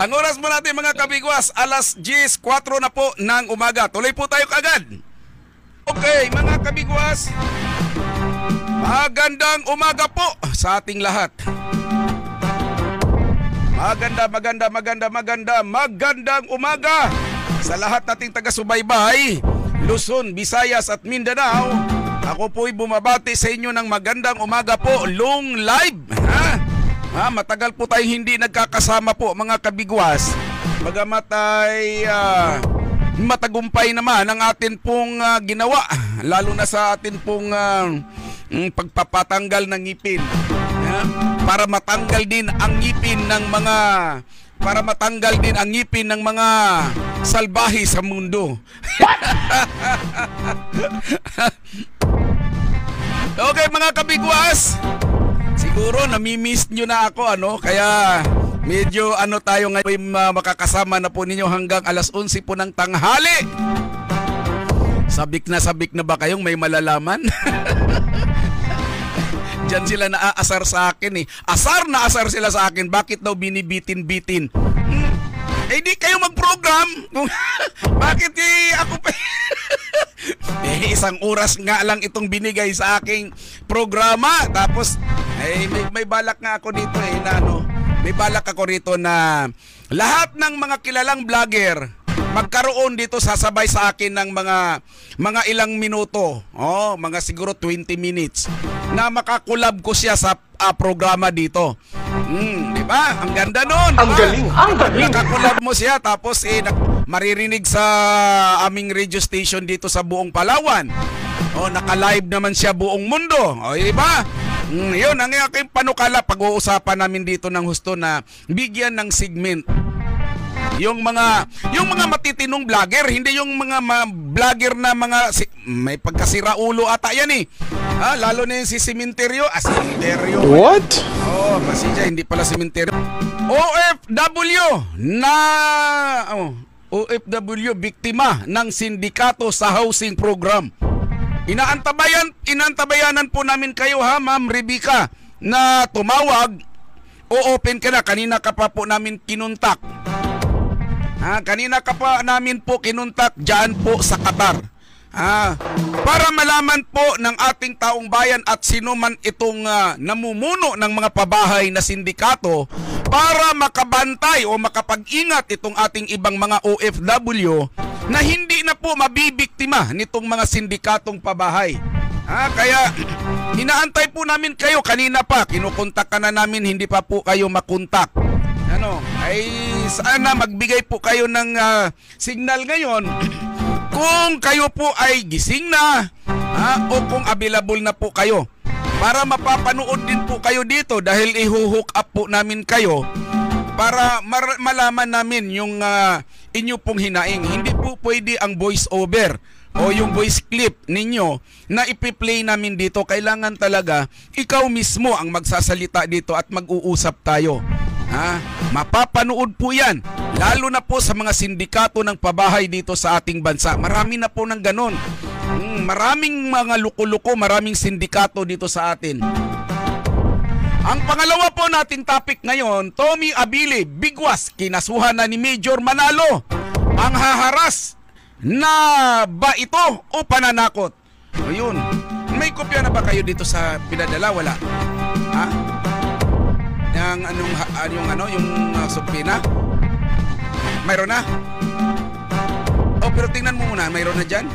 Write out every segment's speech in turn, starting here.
Ang oras mo natin mga kabigwas, alas 10:04 na po ng umaga. Tuloy po tayo kaagad. Okay, mga kabigwas, magandang umaga po sa ating lahat. Magandang umaga sa lahat nating taga-subaybay, Luzon, Visayas at Mindanao. Ako po'y bumabati sa inyo ng magandang umaga po, long live. Matagal po tayong hindi nagkakasama po mga kabigwas. Bagamat ay matagumpay naman ang atin pong ginawa, lalo na sa atin pong pagpapatanggal ng ngipin. Para matanggal din ang ngipin ng mga salbahe sa mundo. Okay mga kabigwas, siguro namimiss nyo na ako, kaya medyo tayo ngayon, makakasama na po ninyo hanggang alas 11 po ng tanghali. Sabik na ba kayong may malalaman? Diyan sila naaasar sa akin Asar na asar sila sa akin. Bakit daw binibitin-bitin? Di kayo mag-program. Bakit ako pa? Isang oras nga lang itong binigay sa aking programa. Tapos may balak nga ako dito may balak ako rito na lahat ng mga kilalang vlogger magkaroon dito, sasabay sa akin ng mga ilang minuto, mga siguro 20 minutes na makakulab ko siya sa programa dito. Di ba? Ang ganda nun. Ang galing. Nakakulab mo siya tapos maririnig sa aming radio station dito sa buong Palawan. Naka-live naman siya buong mundo. Di ba? Yun ang aking panukala. Pag-uusapan namin dito ng husto na bigyan ng segment yung mga matitinong vlogger, hindi yung mga vlogger na may pagkasiraulo ata yan lalo na yung si Sementeryo. Sementeryo. What? Pasensya, hindi pala Sementeryo. OFW biktima ng sindikato sa housing program. Inantabayanan po namin kayo Ma'am Rebecca, na tumawag. O-open ka na, kanina ka pa po namin kinuntak. Kanina ka pa namin po kinuntak dyan po sa Qatar. Para malaman po ng ating taong bayan at sino man itong namumuno ng mga pabahay na sindikato para makabantay o makapag-ingat itong ating ibang mga OFW na hindi na po mabibiktima nitong mga sindikatong pabahay. Kaya inaantay po namin kayo kanina pa, kinukontak ka na namin, hindi pa po kayo makontak. Sana magbigay po kayo ng signal ngayon kung kayo po ay gising na o kung available na po kayo para mapapanood din po kayo dito, dahil i-hook up po namin kayo para malaman namin yung inyo pong hinaing. Hindi po pwede ang voice over o yung voice clip ninyo na ipi-play namin dito. Kailangan talaga ikaw mismo ang magsasalita dito at mag-uusap tayo. Mapapanood po yan, lalo na po sa mga sindikato ng pabahay dito sa ating bansa. Marami na po ng ganon. Maraming mga luko-luko, maraming sindikato dito sa atin. Ang pangalawa po nating topic ngayon, Tommy Abilie, bigwas, kinasuhan na ni Major Manalo. Ang haharas na ba ito o pananakot? Ayun. May kopya na ba kayo dito sa pinadala? Wala. Yung subpina? Mayroon na? Pero tingnan mo muna, mayroon na dyan?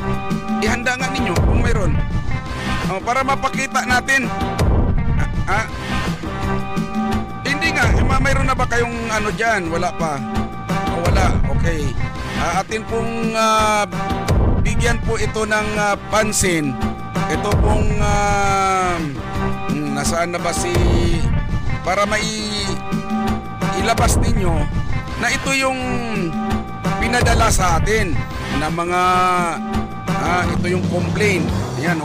Ihanda nga ninyo kung mayroon. Para mapakita natin. Hindi nga, mayroon na ba kayong dyan? Wala pa. Wala, okay. Atin pong bigyan po ito ng pansin. Ito pong nasaan na ba para ilabas ninyo na ito yung pinadala sa atin na mga ito yung complaint. Ayan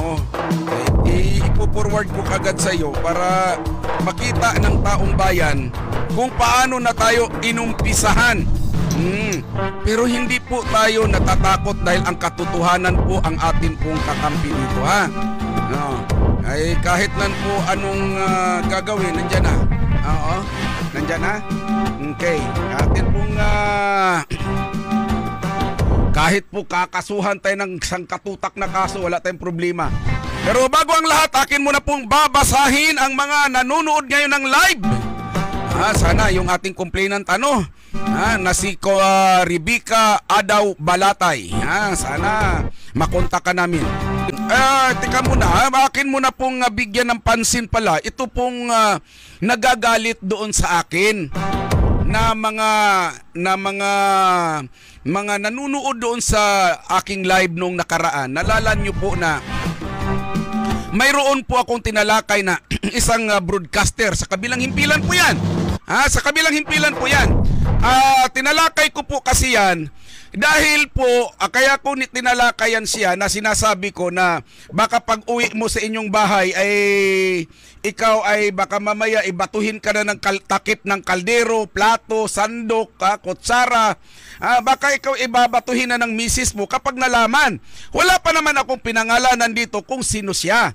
ipo-forward ko kagad sa iyo para makita ng taong bayan kung paano na tayo inumpisahan. Pero hindi po tayo natatakot dahil ang katotohanan po ang atin pong kakampi dito ay kahit nan po anong gagawin, nandyan na. Nandyan na? Okay. Atin pong Kahit po kakasuhan tayo ng isang katutak na kaso, wala tayong problema. Pero bago ang lahat, akin muna pong babasahin ang mga nanonood ngayon ng live. Sana yung ating complainant na si Rebecca Adaw Balatay. Sana makontak ka namin. Teka muna, akin muna pong bigyan ng pansin pala. Ito pong nagagalit doon sa akin na mga nanonood doon sa aking live noong nakaraan. Nalala niyo po na mayroon po akong tinalakay na isang broadcaster sa kabilang himpilan po yan. Sa kabilang himpilan po yan. Tinalakay ko po kasi yan dahil po, kaya ko tinalakayan siya na sinasabi ko na baka pag uwi mo sa inyong bahay ay ikaw ay baka mamaya ibatuhin ka na ng takip ng kaldero, plato, sandok, kutsara. Baka ikaw ibabatuhin na ng misis mo kapag nalaman. Wala pa naman akong pinangalanan dito kung sino siya.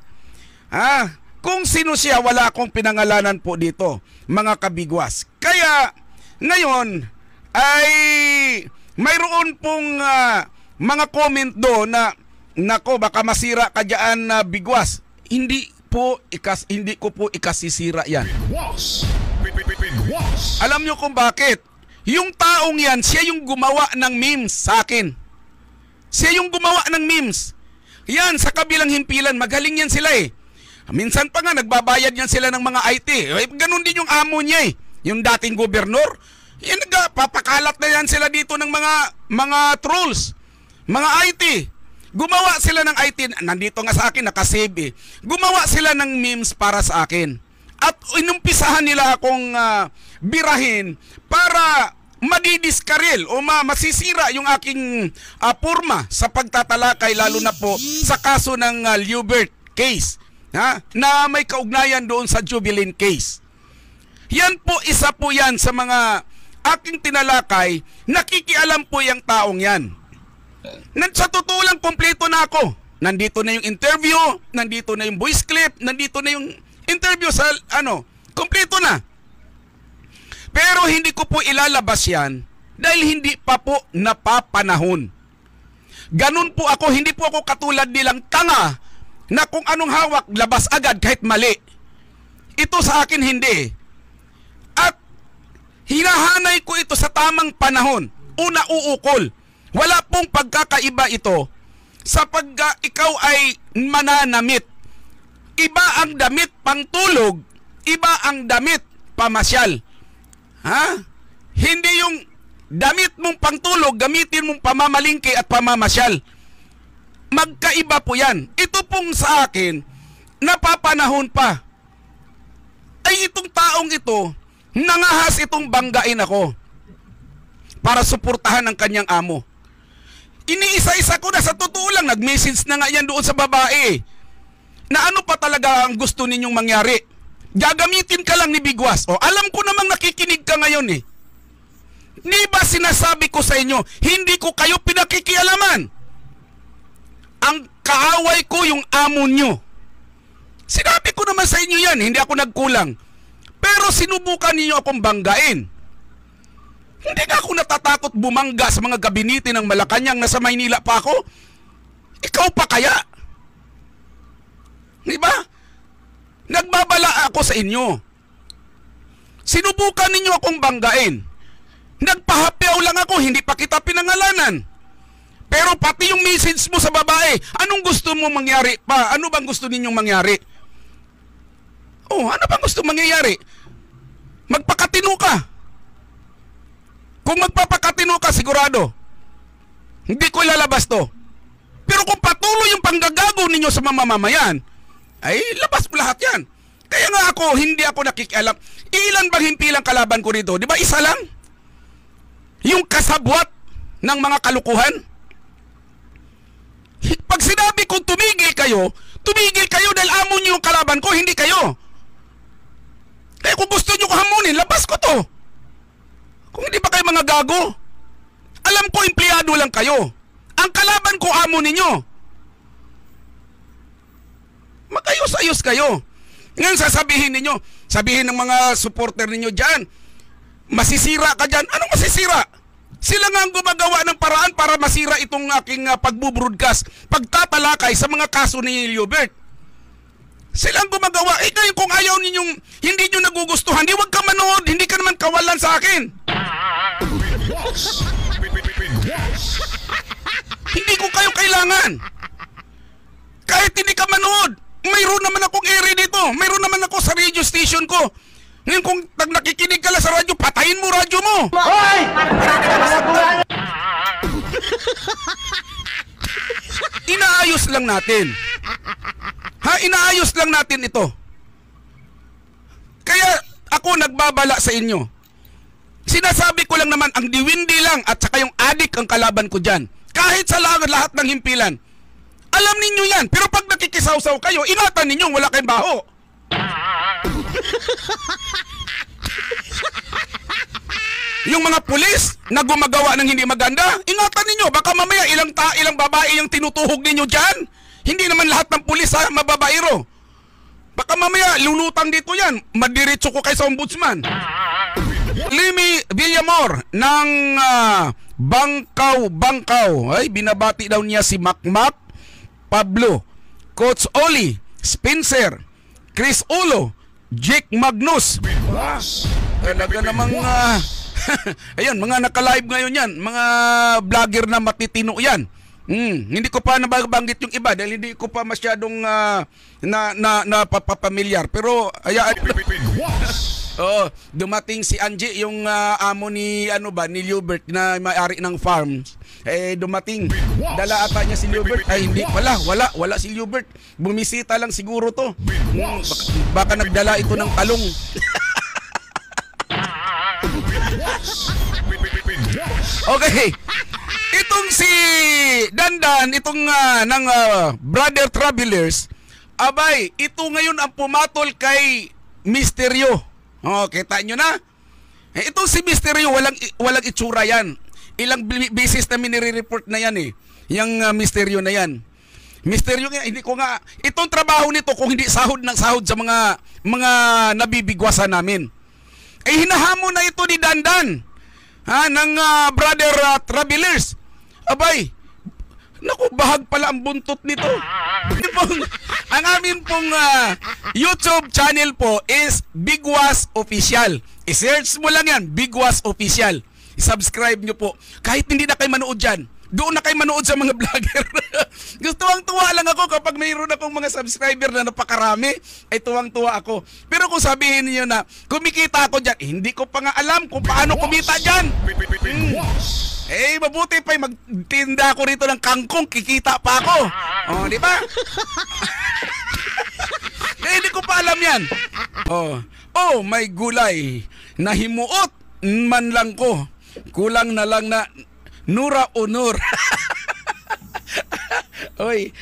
Kung sino siya, wala akong pinangalanan po dito, mga kabigwas. Kaya, ngayon, ay mayroon pong mga comment do na, nako, baka masira ka dyan na bigwas. Hindi ko po ikasisira yan. Alam nyo kung bakit? Yung taong yan, siya yung gumawa ng memes sa akin. Siya yung gumawa ng memes. Yan, sa kabilang himpilan, magaling yan sila eh. Minsan pa nga, nagbabayad yan sila ng mga IT. Ganun din yung amo niya eh. Yung dating gobernur. Yan, papakalat na yan sila dito ng mga trolls. Mga IT. Gumawa sila ng IT. Nandito nga sa akin, nakasave eh. Gumawa sila ng memes para sa akin. At inumpisahan nila akong birahin para madidiskaril o masisira yung aking purma sa pagtatalakay, lalo na po sa kaso ng Liubert case. Na may kaugnayan doon sa Jubilin case. Yan po, isa po yan sa mga aking tinalakay, nakikialam po yung taong yan. Sa totoo lang, kompleto na ako. Nandito na yung interview, nandito na yung voice clip, nandito na yung interview sa kompleto na. Pero hindi ko po ilalabas yan dahil hindi pa po napapanahon. Ganun po ako, hindi po ako katulad nilang tanga na kung anong hawak, labas agad kahit mali. Ito sa akin hindi. At hinahanay ko ito sa tamang panahon. Una, uukol. Wala pong pagkakaiba ito sa ikaw ay mananamit. Iba ang damit pangtulog, iba ang damit pamasyal. Hindi yung damit mong pangtulog, gamitin mong pamamalingki at pamamasyal. Magkaiba po yan. Ito pong sa akin, napapanahon pa. Ay itong taong ito, nangahas itong banggain ako para suportahan ang kanyang amo. Iniisa-isa ko na, sa totoo lang, nag-message na nga yan doon sa babae. Na ano pa talaga ang gusto ninyong mangyari? Gagamitin ka lang ni Bigwas. Alam ko namang nakikinig ka ngayon eh. Di ba sinasabi ko sa inyo, hindi ko kayo pinakikialaman? Ang kaaway ko yung amo nyo. Sinabi ko naman sa inyo yan, hindi ako nagkulang. Pero sinubukan niyo akong banggain. Hindi nga ako natatakot bumangga sa mga gabinete ng Malacanang, nasa Maynila pa ako. Ikaw pa kaya? Di ba? Nagbabala ako sa inyo. Sinubukan ninyo akong banggain. Nagpahapyaw lang ako, hindi pa kita pinangalanan. Pero pati yung message mo sa babae, anong gusto mo mangyari pa? Ano bang gusto ninyong mangyari? Ano bang gusto mangyayari? Magpakatino ka. Kung magpapakatino ka, sigurado, hindi ko ilalabas to. Pero kung patuloy yung panggagago ninyo sa mamamayan, ay labas mo lahat yan. Kaya nga ako, hindi ako nakikialam. Ilan bang himpilang kalaban ko dito? Di ba isa lang? Yung kasabwat ng mga kalukuhan. Pag sinabi kong tumigil kayo dahil amo nyo yung kalaban ko, hindi kayo. Kaya kung gusto nyo ko hamunin, labas ko to. Kung hindi ba kayo mga gago? Alam ko, empleyado lang kayo. Ang kalaban ko, amo ninyo. Magayos-ayos kayo. Ngayon sasabihin ninyo, sabihin ng mga supporter ninyo dyan, masisira ka dyan. Anong masisira? Sila nga ang gumagawa ng paraan para masira itong aking pagbubroadcast, pagtatalakay sa mga kaso ni Liobert. Sila ang gumagawa. Eh kayo kung ayaw ninyong, hindi nyo nagugustuhan, di wag ka manood, hindi ka naman kawalan sa akin. Hindi ko kayo kailangan. Kahit hindi ka manood, mayroon naman akong area dito, mayroon naman ako sa radio station ko. Ngayon kung nakikinig ka lang sa radyo, patayin mo radyo mo. Hoy! Inaayos lang natin. Inaayos lang natin ito. Kaya ako nagbabala sa inyo. Sinasabi ko lang naman, ang diwindi lang at saka yung adik ang kalaban ko dyan. Kahit sa lahat ng himpilan. Alam ninyo yan. Pero pag nakikisaw-saw kayo, ingatan ninyo, wala kayong baho. Yung mga pulis na gumagawa ng hindi maganda, ingatan ninyo, baka mamaya ilang babae yung tinutuhog ninyo dyan. Hindi naman lahat ng pulis mababairo. Baka mamaya lulutang dito yan, madiretso ko kay sa ombudsman. Limi Villamor ng Bangkaw. Ay, binabati daw niya si Makmak, Pablo, Coach Oli, Spencer, Chris Ulo, Jake Magnus. Talaga namang ayun, mga naka-live ngayon yan, mga vlogger na matitino yan. Hindi ko pa nababanggit yung iba dahil hindi ko pa masyadong napapamilyar. Pero ayaan. Dumating si Angie, yung amo ni ni Liobert na may-ari ng farm. Dumating. Dala ata niya si Liobert. Ay hindi pala, wala si Liobert. Bumisita lang siguro to. Baka nagdala ito ng talong. Okay. Itong si Dandan, itong ng Brother Travelers, abay, ito ngayon ang pumatol kay Misteryo. Kita nyo na? Itong si Misteryo, walang itsura yan. Ilang beses namin nire-report na yan eh. Yung Misteryo na yan. Misteryo nga, hindi ko nga, itong trabaho nito kung hindi sahod ng sahod sa mga nabibigwasan namin. Hinahamon na ito ni Dandan ng Brother Travelers. Abay, naku, bahag pala ang buntot nito. Ang amin pong YouTube channel po is Bigwas Official. I-search mo lang yan, Bigwas Official. I-subscribe nyo po. Kahit hindi na kayo manood dyan, doon na kayo manood sa mga vlogger. Tuwang-tuwa lang ako kapag mayroon akong mga subscriber na napakarami, ay tuwang-tuwa ako. Pero kung sabihin niyo na kumikita ako dyan, hindi ko pa nga alam kung paano kumita dyan. Mabuti pa magtinda ako rito ng kangkong, kikita pa ako. Di ba? Hindi ko pa alam yan. May gulay. Nahimuot man lang ko. Kulang na lang na Nura Onur. Oy,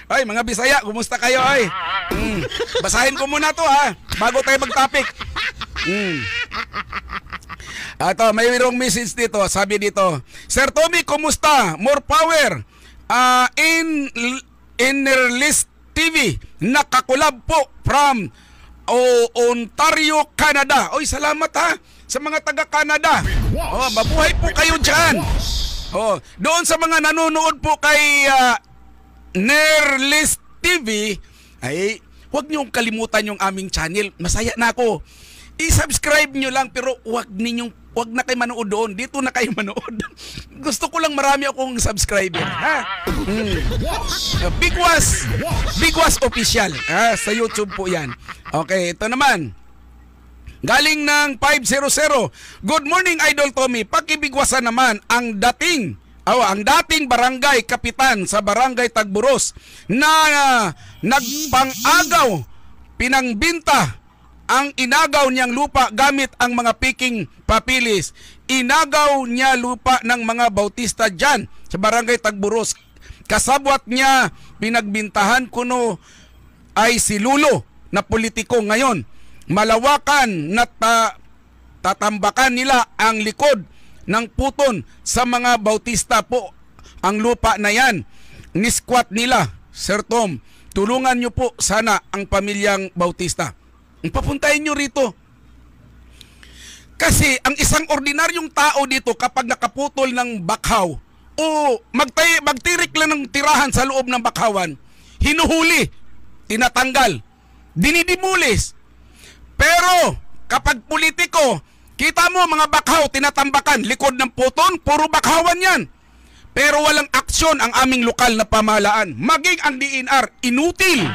mga Bisaya, kumusta kayo ay? Basahin ko muna to bago tayo mag-topic. Ato, may wirong message dito. Sabi dito, Sir Tommy, kumusta? More power. Innerlist TV, nakakulab po from Ontario, Canada. Oy, salamat sa mga taga-Canada. Mabuhay po kayo dyan. Doon sa mga nanonood po kay Nerlist TV, ay huwag niyong kalimutan yung aming channel. Masaya na ako. I-subscribe nyo lang, pero huwag na kayo manood doon. Dito na kayo manood. Gusto ko lang marami akong subscriber. Bigwas Official. Sa YouTube po yan. Okay, ito naman. Galing ng 500. Good morning, Idol Tommy. Pakibigwasan naman ang dating barangay kapitan sa barangay Tagburos na nagpang-agaw, pinangbinta ang inagaw niyang lupa gamit ang mga piking papilis. Inagaw niya lupa ng mga Bautista dyan sa barangay Tagburos. Kasabwat niya pinagbintahan kuno ay si Lulo na politiko ngayon. Malawakan na tatambakan nila ang likod ng puton sa mga Bautista po. Ang lupa na yan, niskwat nila. Sir Tom, tulungan nyo po sana ang pamilyang Bautista. Papuntahin nyo rito. Kasi ang isang ordinaryong tao dito kapag nakaputol ng bakhaw o magtirik lang ng tirahan sa loob ng bakhawan, hinuhuli, tinatanggal, dinidimulis. Pero kapag politiko, kita mo mga bakhaw tinatambakan, likod ng puton, puro bakhawan yan. Pero walang aksyon ang aming lokal na pamahalaan. Maging ang DNR, inutil.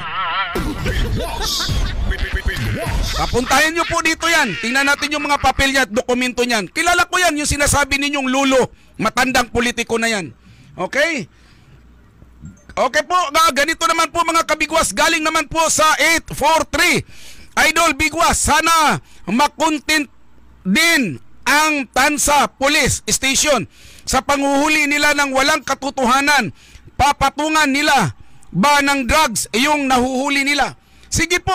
Papuntahin nyo po dito yan. Tingnan natin yung mga papel niya at dokumento niyan. Kilala ko yan, yung sinasabi ninyong lulo. Matandang politiko na yan. Okay? Okay po, ganito naman po mga kabigwas. Galing naman po sa 843. Idol Bigwas, sana makontent din ang Tansa Police Station sa panghuhuli nila ng walang katotohanan. Papatungan nila ba ng drugs yung nahuhuli nila? Sige po,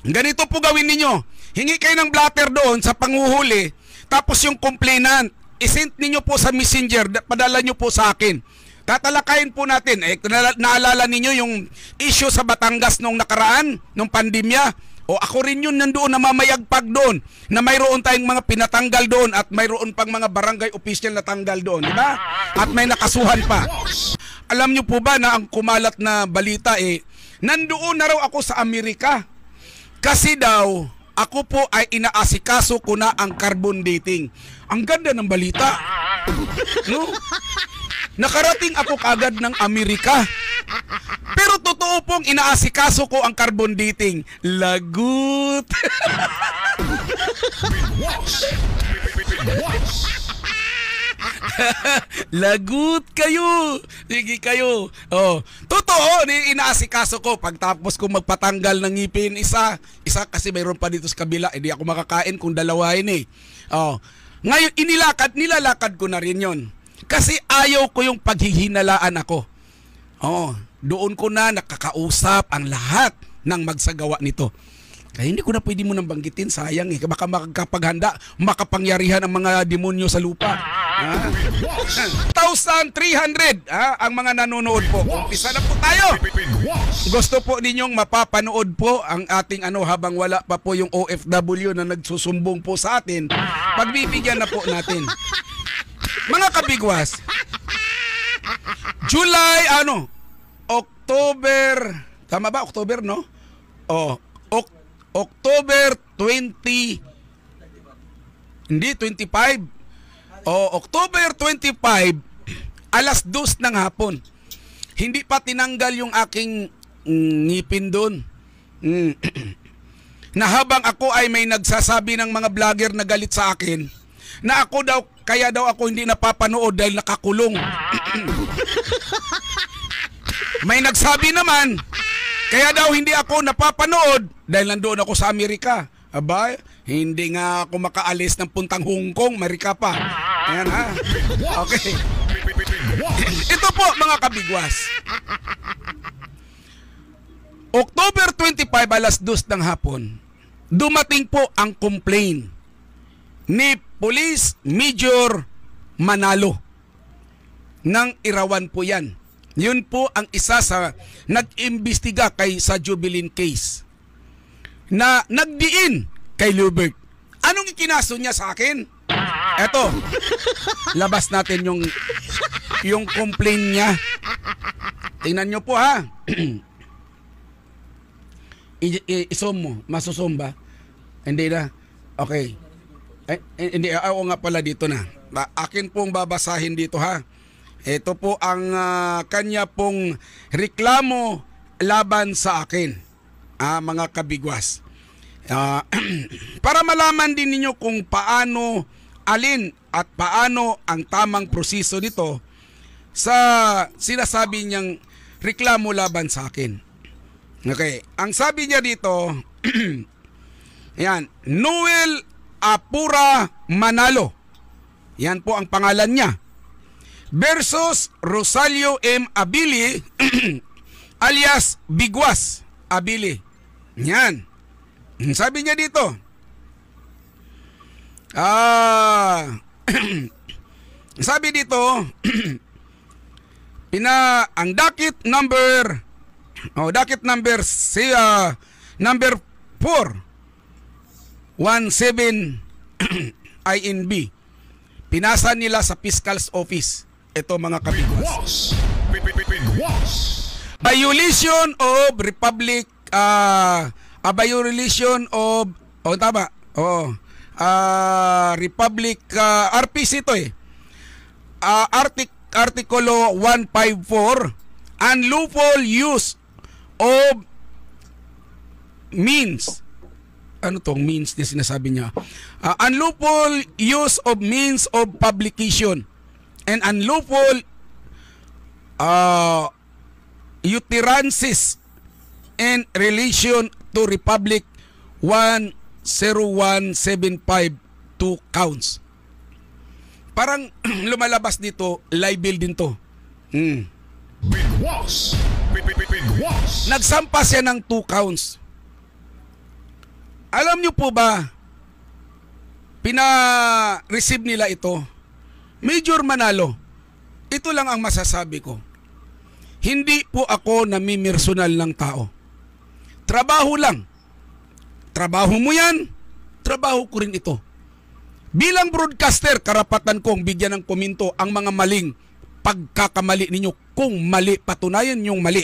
ganito po gawin ninyo. Hingi kayo ng blatter doon sa panghuhuli, tapos yung complainant, isend ninyo po sa messenger, padala nyo po sa akin. Tatalakayin po natin. Naalala ninyo yung issue sa Batangas nung nakaraan, nung pandemya? O ako rin yun nandoon na mamayagpag doon, na mayroon tayong mga pinatanggal doon at mayroon pang mga barangay official na tanggal doon, di ba? At may nakasuhan pa. Alam nyo po ba na ang kumalat na balita nandoon na raw ako sa Amerika. Kasi daw, ako po ay inaasikaso ko na ang carbon dating. Ang ganda ng balita. No? Nakarating ako kagad ng Amerika. Pero totoo pong inaasikaso ko ang carbon dating. Lagot. Lagut kayo. Sige kayo. Oh, totoo, inaasikaso ko pagtapos ko magpatanggal ng ngipin isa kasi mayroon pa dito sa kabila. Hindi ako makakain kung dalawahin Oh. Ngayon nilalakad ko na rin 'yon. Kasi ayaw ko yung paghihinalaan ako. Oh, doon ko na nakakausap ang lahat ng magsagawa nito. Kaya hindi ko na pwede mo nang banggitin, sayang baka makakapaghanda, makapangyarihan ang mga demonyo sa lupa. 1,300 ang mga nanonood po. Umpisa na po tayo. Gusto po ninyong mapapanood po ang ating habang wala pa po yung OFW na nagsusumbong po sa atin. Pagbibigyan na po natin. Mga kabigwas, July, October, tama ba? October, no? October 20, hindi, 25. October 25, alas 2 ng hapon. Hindi pa tinanggal yung aking ngipin doon. Na habang ako ay may nagsasabi ng mga vlogger na galit sa akin, na ako daw, kaya daw ako hindi napapanood dahil nakakulong. May nagsabi naman, kaya daw hindi ako napapanood dahil nandoon ako sa Amerika. Aba, hindi nga ako makaalis ng puntang Hong Kong, Amerika pa. Ayan Okay. Ito po mga kabigwas. October 25 alas 2 ng hapon, dumating po ang complaint ni Police Major Manalo ng Irawan po yan. Yun po ang isa sa nag-imbestiga sa Jubilin case na nagdiin kay Lubert. Anong ikinaso niya sa akin? Eto, labas natin yung complaint niya. Tingnan nyo po isom mo, masusum ba? Hindi na. Okay. Hindi, ako nga pala dito na. Akin pong babasahin dito Ito po ang kanya pong reklamo laban sa akin, mga kabigwas. Para malaman din ninyo kung alin at paano ang tamang proseso nito sa sinasabi niyang reklamo laban sa akin. Okay, ang sabi niya dito, yan, Noel Apura Manalo. Yan po ang pangalan niya. Versus Rosalio M. Abili alias Bigwas Abili. Yan. Sabi niya dito, sabi dito, ang docket number number 4 17 INB. Pinasa nila sa Fiscal's Office. Ito mga kabigwas. Violation of Republic violation of tama. Republic RPC to Artikulo 154, unlawful use of means. Ano tong means na sinasabi niya? Unlawful use of means of publication and unlawful utterances in relation to Republic 10175 counts. Parang lumalabas dito, libel din to. Nagsampa siya ng 2 counts. Alam niyo po ba, pina-receive nila ito? Major Manalo, ito lang ang masasabi ko. Hindi po ako namimersonal ng tao. Trabaho lang. Trabaho mo yan, trabaho ko rin ito. Bilang broadcaster, karapatan kong bigyan ng komento ang mga maling pagkakamali ninyo. Kung mali, patunayan yung mali.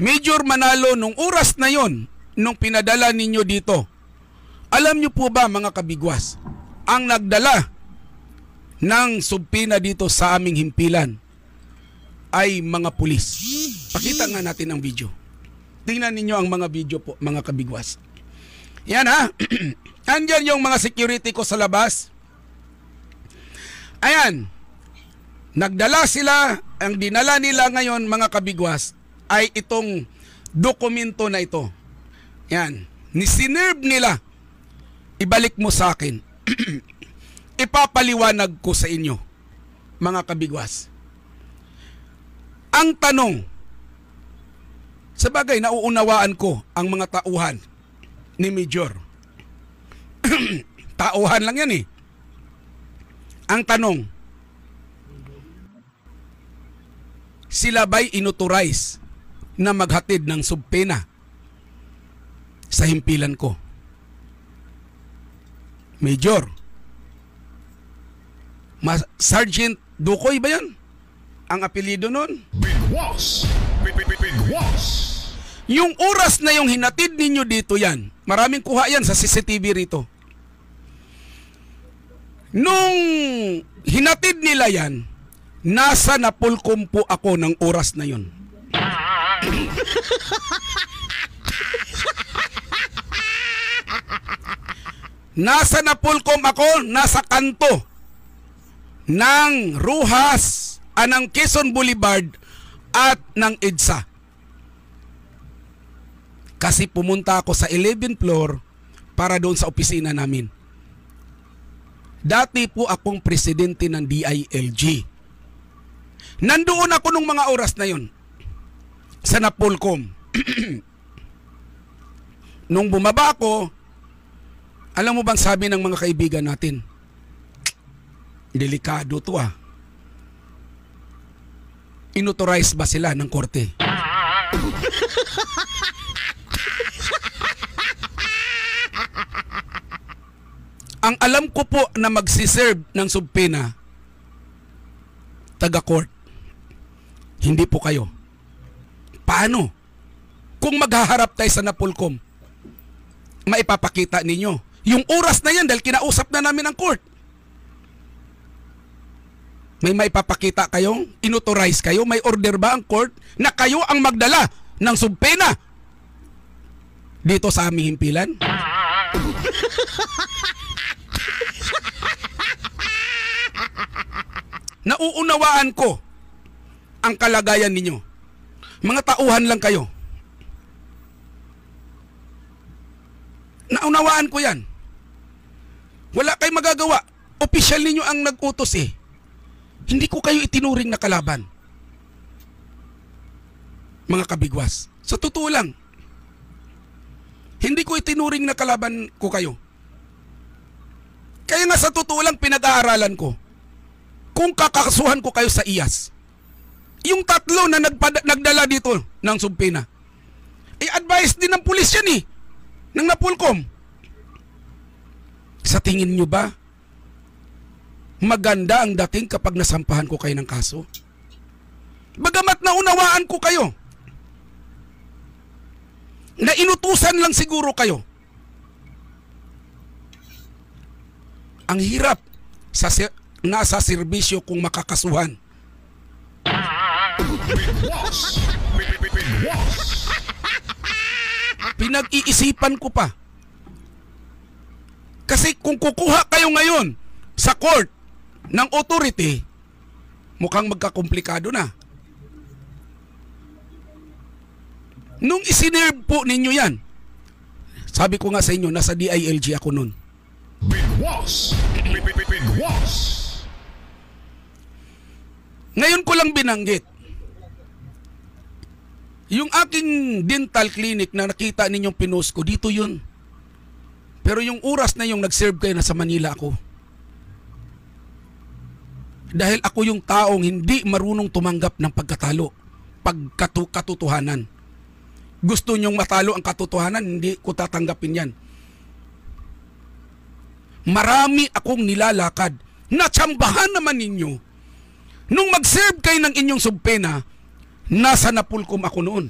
Major Manalo, nung oras na yon, nung pinadala ninyo dito, alam nyo po ba mga kabigwas, ang nagdala ng subpina dito sa aming himpilan ay mga pulis. Pakita nga natin ang video. Tingnan ninyo ang mga video po, mga kabigwas. Yan ha. Andyan yung mga security ko sa labas. Ayan. Nagdala sila, ang dinala nila ngayon mga kabigwas ay itong dokumento na ito. Yan. Sinerve nila. Ibalik mo sa akin. Ipapaliwanag ko sa inyo, mga kabigwas. Ang tanong, sa bagay, nauunawaan ko ang mga tauhan ni Major. Tauhan lang yan eh. Ang tanong, sila ba'y inauthorize na maghatid ng subpena sa himpilan ko? Major, Sergeant Dukoy ba yan? Ang apelido nun? Yung oras na yung hinatid ninyo dito yan, maraming kuha yan sa CCTV rito. Nung hinatid nila yan, nasa Napolcom po ako ng oras na yun. Nasa Napolcom ako, nasa kanto ng Rojas, ng Quezon Boulevard at ng EDSA. Kasi pumunta ako sa 11th floor para doon sa opisina namin. Dati po akong presidente ng DILG. Nandoon ako nung mga oras na yon sa Napolcom. Nung bumaba ako, alam mo bang sabi ng mga kaibigan natin? Delikado to ah. Inauthorize ba sila ng korte? Ang alam ko po na magsiserve ng subpena, taga-court. Hindi po kayo. Paano? Kung maghaharap tayo sa Napolcom, maipapakita ninyo. Yung oras na yan dahil kinausap na namin ang court. May maipapakita kayong inauthorize kayo? May order ba ang court na kayo ang magdala ng subpena dito sa aming himpilan? Nauunawaan ko ang kalagayan ninyo. Mga tauhan lang kayo. Naunawaan ko yan. Wala kayong magagawa. Opisyal ninyo ang nag-utos eh. Hindi ko kayo itinuring na kalaban. Mga kabigwas. Sa totoo lang. Hindi ko itinuring na kalaban ko kayo. Kaya nga sa totoo lang pinag-aaralan ko. Kung kakasuhan ko kayo sa IAS, yung tatlo na nagdala dito ng subpena, advice din ng pulis yan ng Napolcom. Sa tingin nyo ba, maganda ang dating kapag nasampahan ko kayo ng kaso? Bagamat naunawaan ko kayo, na inutusan lang siguro kayo. Ang hirap nasa serbisyo kung makakasuhan. Pinag-iisipan ko pa. Kasi kung kukuha kayo ngayon sa court ng authority, mukhang magkakomplikado na. Nung isinerve po ninyo yan, sabi ko nga sa inyo, nasa DILG ako nun. Ngayon ko lang binanggit, yung aking dental clinic na nakita ninyong pinost ko, dito yun. Pero yung oras na yung nag-serve kayo, nasa Manila ako. Dahil ako yung taong hindi marunong tumanggap ng pagkatalo, katotohanan. Gusto nyong matalo ang katotohanan, hindi ko tatanggapin yan. Marami akong nilalakad. Natsambahan naman ninyo. Nung mag-serve kayo ng inyong subpena, nasa Napolcom ako noon.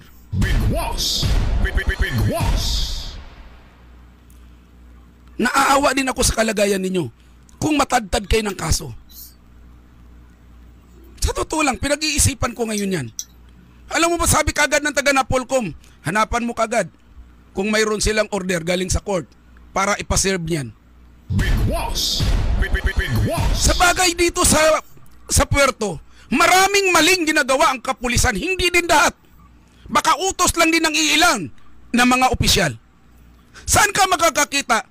Naaawa din ako sa kalagayan ninyo kung matadtad kayo ng kaso. Sa totoo lang, pinag-iisipan ko ngayon yan. Alam mo ba, sabi kagad ng taga Napolcom, hanapan mo kagad kung mayroon silang order galing sa court para ipaserve niyan. Sa bagay dito sa puerto, maraming maling ginagawa ang kapulisan, hindi din lahat. Baka utos lang din ng iilan na mga opisyal. Saan ka makakakita?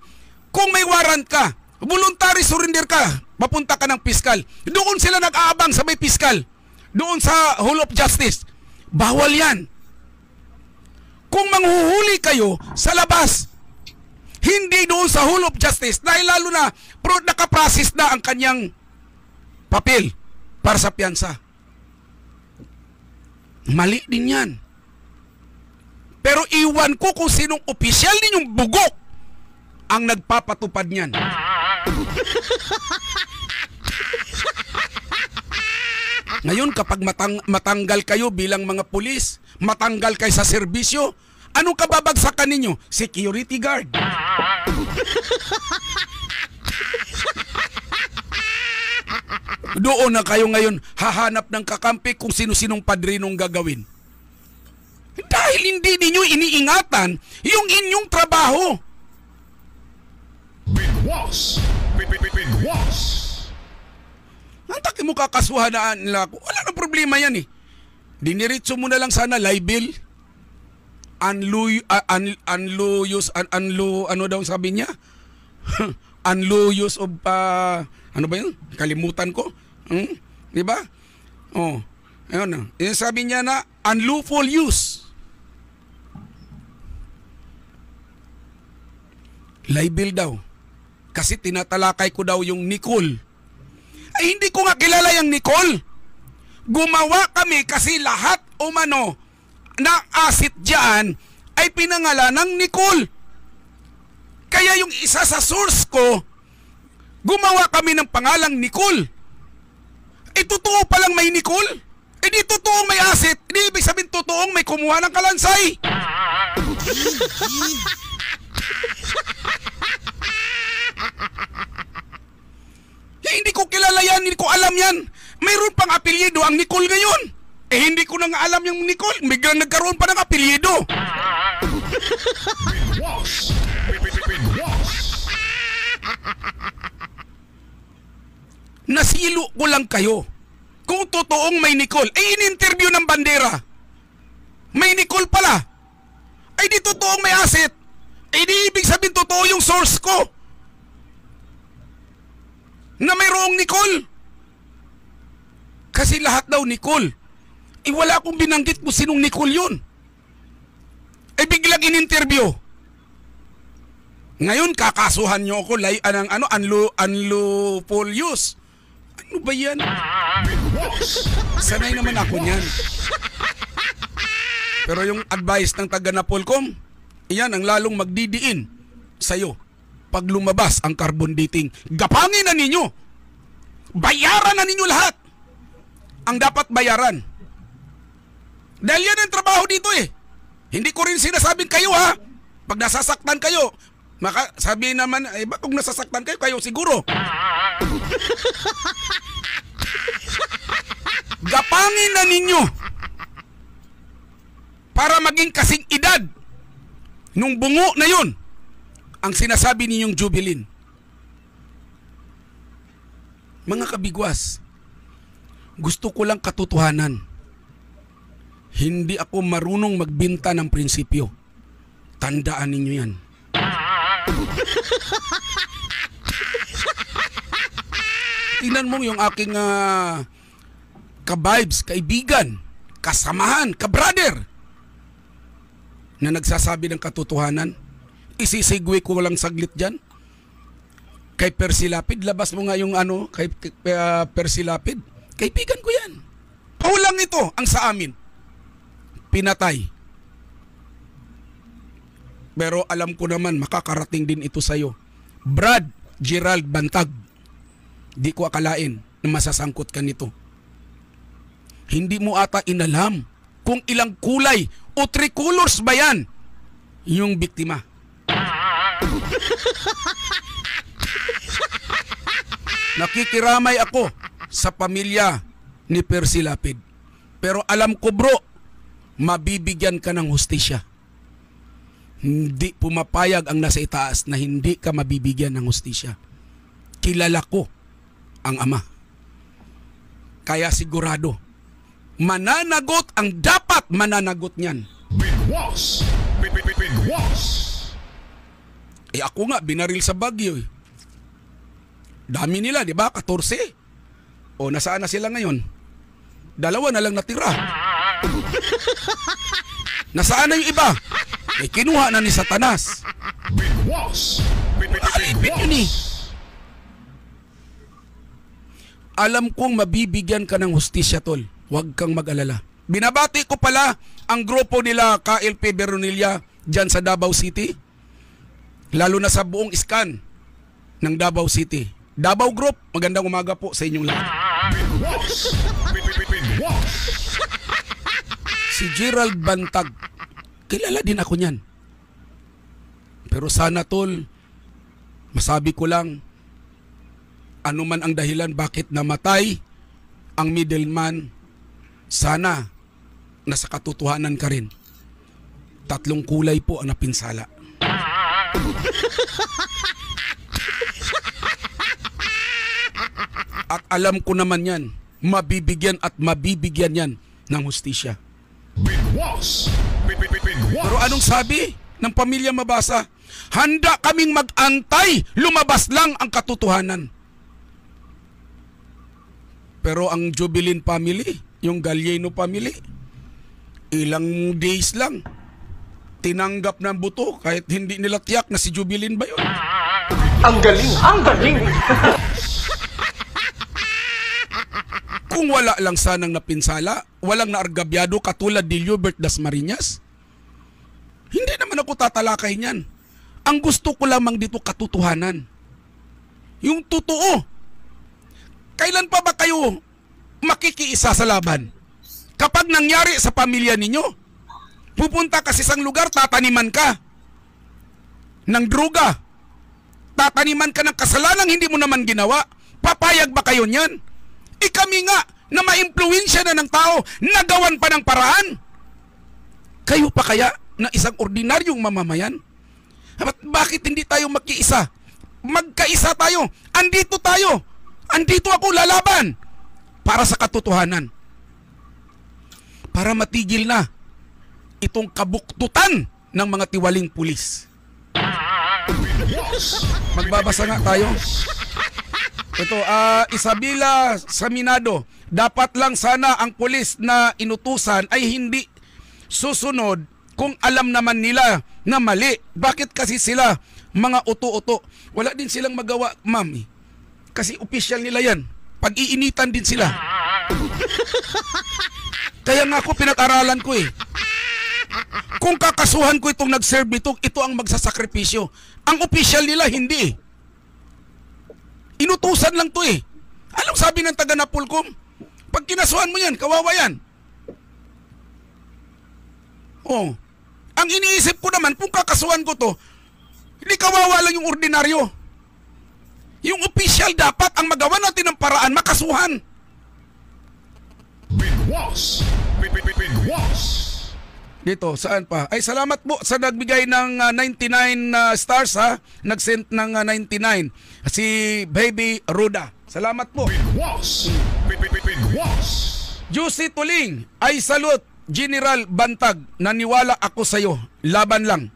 Kung may warrant ka, voluntary surrender ka, papunta ka ng piskal. Doon sila nag-aabang sa may piskal. Doon sa Hall of Justice. Bawal yan. Kung manghuhuli kayo sa labas, hindi doon sa Hall of Justice, dahil lalo na nakaprocess na ang kanyang papel para sa piyansa. Mali din yan. Pero iwan ko kung sinong opisyal ninyong bugok ang nagpapatupad niyan. Ngayon, kapag matanggal kayo bilang mga pulis, matanggal kayo sa serbisyo, anong kababagsakan ninyo? Security guard. Doon na kayo ngayon hahanap ng kakampi kung sino-sinong padrinong gagawin. Dahil hindi ninyo iniingatan yung inyong trabaho. Ang taki mo kakasuhanaan nila ako. Wala nang problema yan eh. Diniritso mo na lang sana libel. Ano daw sabi niya? Unlawful of ano ba yun? Kalimutan ko. Di ba? Oh. Ayun na. Yung sabi niya na unlawful use. Libel daw. Kasi tinatalakay ko daw yung Nicole. Ay hindi ko nga kilala yung Nicole. Gumawa kami kasi lahat umano na asset dyan ay pinangalan ng Nicole. Kaya yung isa sa source ko, gumawa kami ng pangalang Nicole. Eh totoo palang may Nicole? Eh di totoong may asset. Di ibig sabihin totoong may kumuha ng kalansay. Hindi ko kilala yan, hindi ko alam yan. Mayroon pang apelyido ang Nicole ngayon. Eh hindi ko na nga alam yung Nicole. Biglang nagkaroon pa ng apelyido. Nasilo ko lang kayo. Kung totoong may Nicole, eh in-interview ng bandera. May Nicole pala. Ay di totoong may asset. Eh di ibig sabihin totoo yung source ko. Na mayroong Nicole. Kasi lahat daw Nicole. Eh wala akong binanggit kung sinong Nicole yun. Eh biglang in-interview. Ngayon kakasuhan nyo ako unlawful use. Ano ba yan? Sanay naman ako niyan. Pero yung advice ng taga Napolcom, iyan ang lalong magdidiin sa'yo pag lumabas ang carbon dating. Gapangin na ninyo. Bayaran na ninyo lahat ang dapat bayaran. Dahil yan ang trabaho dito eh. Hindi ko rin sinasabing kayo ha. Pag nasasaktan kayo, sabihin naman, ba kung nasasaktan kayo, kayo siguro. Gapangin na ninyo para maging kasing edad nung bungo na yun ang sinasabi ninyong Jubilin. Mga kabigwas, gusto ko lang katotohanan. Hindi ako marunong magbinta ng prinsipyo. Tandaan ninyo yan. Tingnan mo yung aking ka-vibes, kaibigan, kasamahan, ka-brother na nagsasabi ng katotohanan. Isisigwe ko lang saglit dyan. Kay Percy Lapid, labas mo nga yung kay Percy Lapid. Kaibigan ko yan. Paulang ito ang sa amin. Pinatay. Pero alam ko naman, makakarating din ito sa'yo. Brad Gerald Bantag. Di ko akalain na masasangkot ka nito. Hindi mo ata inalam kung ilang kulay o tricolors ba yan yung biktima. Nakikiramay ako sa pamilya ni Percy Lapid. Pero alam ko bro, mabibigyan ka ng hustisya. Hindi pumapayag ang nasa itaas na hindi ka mabibigyan ng hustisya. Kilala ko ang ama. Kaya sigurado, mananagot ang dapat mananagot niyan. Bigwas! Bigwas! Ako nga, binaril sa Baguio eh. Dami nila, di ba? 14. O, nasaan na sila ngayon? 2 na lang natira. Nasaan na yung iba? Kinuha na ni Satanas. Bigwas! Bigwas! Alam kong mabibigyan ka ng hustisya, tol. Huwag kang mag-alala. Binabati ko pala ang grupo nila KLP Veronilla dyan sa Davao City. Lalo na sa buong iskan ng Davao City. Davao Group, magandang umaga po sa inyong lahat. Si Gerald Bantag, kilala din ako niyan. Pero sana tol, masabi ko lang, ano man ang dahilan bakit namatay ang middleman, sana nasa katotohanan ka rin. 3 kulay po ang napinsala. At alam ko naman yan, mabibigyan at mabibigyan yan ng hustisya. Pero anong sabi ng pamilya Mabasa? Handa kaming mag-antay, lumabas lang ang katotohanan. Pero ang Jubilin family, yung Galieno family, ilang days lang, tinanggap ng buto kahit hindi nila tiyak na si Jubilin ba yun. Ang galing! Ang galing! Kung wala lang sanang napinsala, walang naargabyado katulad ni Hubert Dasmariñas, hindi naman ako tatalakay niyan. Ang gusto ko lamang dito katotohanan. Yung totoo. Kailan pa ba kayo makikiisa sa laban? Kapag nangyari sa pamilya ninyo, pupunta ka sa isang lugar, tataniman ka ng droga. Tataniman ka ng kasalanang hindi mo naman ginawa. Papayag ba kayo niyan? Kami nga na maimpluwensya na ng tao, nagawan pa ng paraan. Kayo pa kaya na isang ordinaryong mamamayan? Bakit hindi tayo magkiisa? Magkaisa tayo. Andito tayo. Andito ako lalaban para sa katotohanan. Para matigil na itong kabuktutan ng mga tiwaling pulis. Magbabasa nga tayo. Ito, Isabela Saminado, dapat lang sana ang pulis na inutusan ay hindi susunod kung alam naman nila na mali. Bakit kasi sila mga uto-uto? Wala din silang magawa, ma'am. Kasi opisyal nila yan. Pag-iinitan din sila. Kaya nga ako pinag-aralan ko eh. Kung kakasuhan ko itong nag-serve nito, ito ang magsasakripisyo. Ang official nila, hindi. Inutusan lang to eh. Anong sabi ng taga Napolcom? Pag kinasuhan mo yan, kawawa yan. Oh. Ang iniisip ko naman, kung kakasuhan ko to, hindi kawawa lang yung ordinaryo. Yung official dapat ang magawa natin ng paraan, makasuhan. Big Boss. Big Boss. Dito, saan pa? Ay, salamat po sa nagbigay ng 99 stars ha. Nag-send ng 99. Si Baby Ruda. Salamat po. Big Boss. Big Boss. Juicy Tuling. Ay, salute. General Bantag. Naniwala ako sa'yo. Laban lang.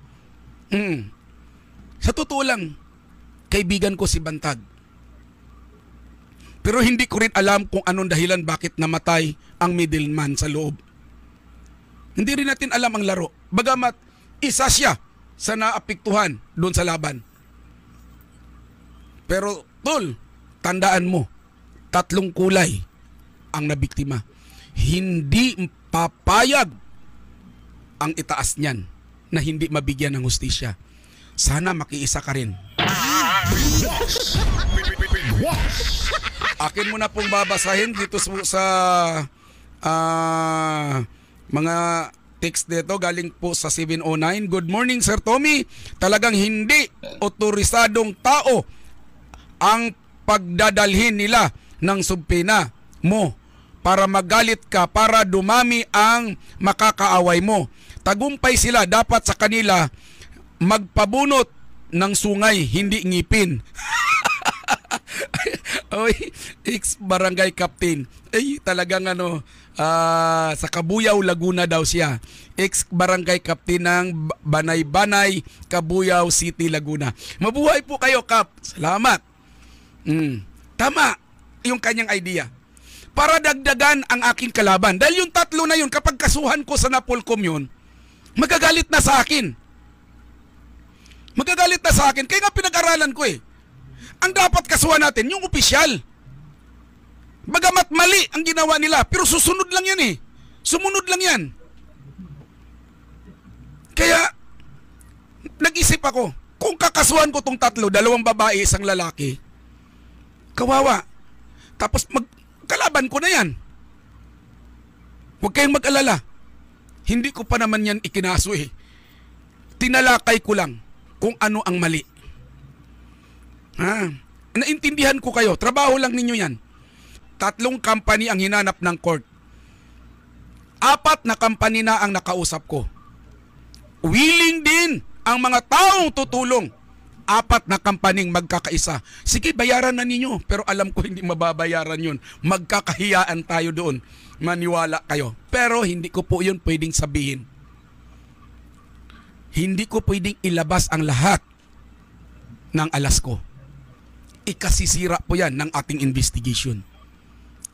Sa totoo lang, kaibigan ko si Bantag. Pero hindi ko rin alam kung anong dahilan bakit namatay ang middleman sa loob. Hindi rin natin alam ang laro. Bagamat isa siya sa naapektuhan doon sa laban. Pero tol, tandaan mo, 3 kulay ang nabiktima. Hindi papayag ang itaas niyan na hindi mabigyan ng hustisya. Sana makiisa ka rin. Big Boss. Akin mo na pong babasahin dito sa mga text dito galing po sa 709. Good morning, Sir Tommy. Talagang hindi otorisadong tao ang pagdadalhin nila ng subpina mo para magalit ka, para dumami ang makakaaway mo. Tagumpay sila, dapat sa kanila magpabunot ng sungay, hindi ngipin. Oy, ex-barangay captain. Ay, talagang sa Kabuyaw, Laguna daw siya. Ex-barangay captain ng Banay-Banay, Kabuyaw City, Laguna. Mabuhay po kayo, Kap. Salamat. Tama yung kanyang idea. Para dagdagan ang aking kalaban. Dahil yung 3 na yun, kapag kasuhan ko sa Napolcom yun, magagalit na sa akin. Magagalit na sa akin. Kaya nga pinag-aralan ko eh. Ang dapat kasuhan natin, yung opisyal. Bagamat mali ang ginawa nila, pero susunod lang yan eh. Sumunod lang yan. Kaya, nag-isip ako, kung kakasuhan ko tong 3, 2 babae, 1 lalaki, kawawa. Tapos kalaban ko na yan. Huwag kayong mag-alala. Hindi ko pa naman yan ikinaso eh. Tinalakay ko lang kung ano ang mali. Naintindihan ko kayo. Trabaho lang ninyo yan. 3 company ang hinanap ng court. 4 na company na ang nakausap ko. Willing din ang mga taong tutulong. 4 na kampaning magkakaisa. Sige, bayaran na ninyo. Pero alam ko hindi mababayaran yun. Magkakahiyaan tayo doon. Maniwala kayo. Pero hindi ko po yun pwedeng sabihin. Hindi ko pwedeng ilabas ang lahat ng alas ko. Ikasisira po yan ng ating investigation.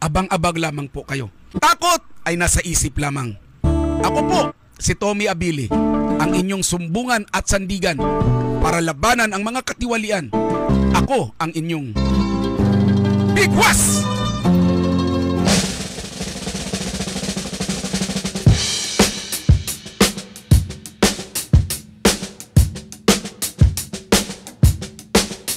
Abang-abang lamang po kayo. Takot ay nasa isip lamang. Ako po, si Tommy Abili, ang inyong sumbungan at sandigan para labanan ang mga katiwalian. Ako ang inyong Big Boss!